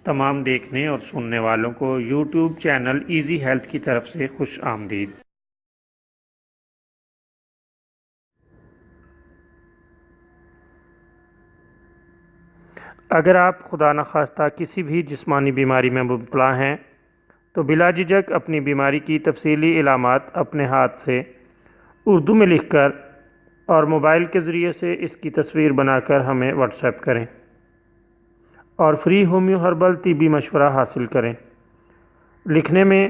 تمام دیکھنے اور سننے والوں کو یوٹیوب چینل ایزی ہیلتھ کی طرف سے خوش آمدید۔ اگر آپ خدا نخواستہ کسی بھی جسمانی بیماری میں مبتلا ہیں تو بلا جھجک اپنی بیماری کی تفصیلی علامات اپنے ہاتھ سے اردو میں لکھ کر اور موبائل کے ذریعے سے اس کی تصویر بنا کر ہمیں واٹس ایپ کریں اور فری ہومیو ہربل طبی مشورہ حاصل کریں۔ لکھنے میں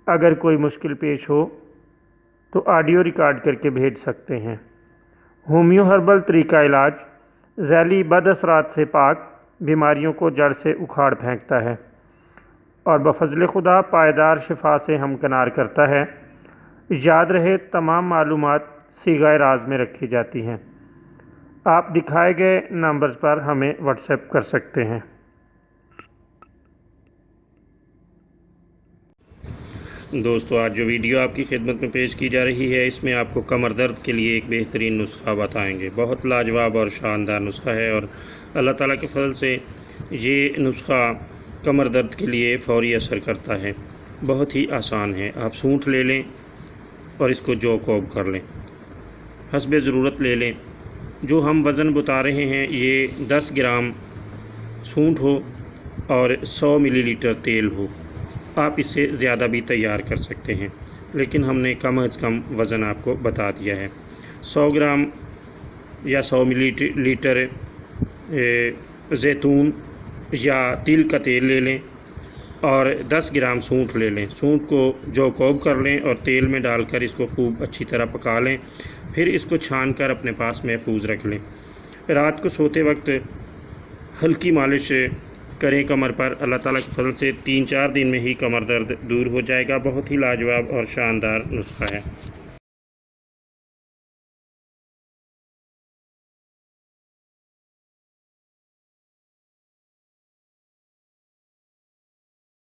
اگر کوئی مشکل پیش ہو تو آڈیو ریکارڈ کر کے بھیج سکتے ہیں۔ ہومیو ہربل طریقہ علاج ذیلی بد اثرات سے پاک، بیماریوں کو جڑ سے اکھاڑ پھینکتا ہے اور بفضل خدا پائیدار شفا سے ہمکنار کرتا ہے۔ یاد رہے تمام معلومات صیغہ راز میں رکھی جاتی ہیں۔ آپ دکھائے گئے نمبرز پر ہمیں واٹس ایپ کر سکتے ہیں۔ دوستو، آج جو ویڈیو آپ کی خدمت میں پیش کی جا رہی ہے اس میں آپ کو کمر درد کے لیے ایک بہترین نسخہ بتائیں گے۔ بہت لاجواب اور شاندار نسخہ ہے اور اللہ تعالیٰ کے فضل سے یہ نسخہ کمر درد کے لیے فوری اثر کرتا ہے۔ بہت ہی آسان ہے۔ آپ سونٹ لے لیں اور اس کو جو کوب کر لیں، حسب ضرورت لے لیں۔ جو ہم وزن بتا رہے ہیں یہ 10 گرام سونٹ ہو اور 100 ملی لیٹر تیل ہو۔ آپ اس سے زیادہ بھی تیار کر سکتے ہیں، لیکن ہم نے کم از کم وزن آپ کو بتا دیا ہے۔ 100 گرام یا 100 ملی لیٹر زیتون یا تل کا تیل لے لیں اور 10 گرام سونٹ لے لیں۔ سونٹ کو جو کوب کر لیں اور تیل میں ڈال کر اس کو خوب اچھی طرح پکا لیں، پھر اس کو چھان کر اپنے پاس محفوظ رکھ لیں۔ رات کو سوتے وقت ہلکی مالش کریں کمر پر۔ اللہ تعالیٰ کے فضل سے 3-4 دن میں ہی کمر درد دور ہو جائے گا۔ بہت ہی لاجواب اور شاندار نسخہ ہے۔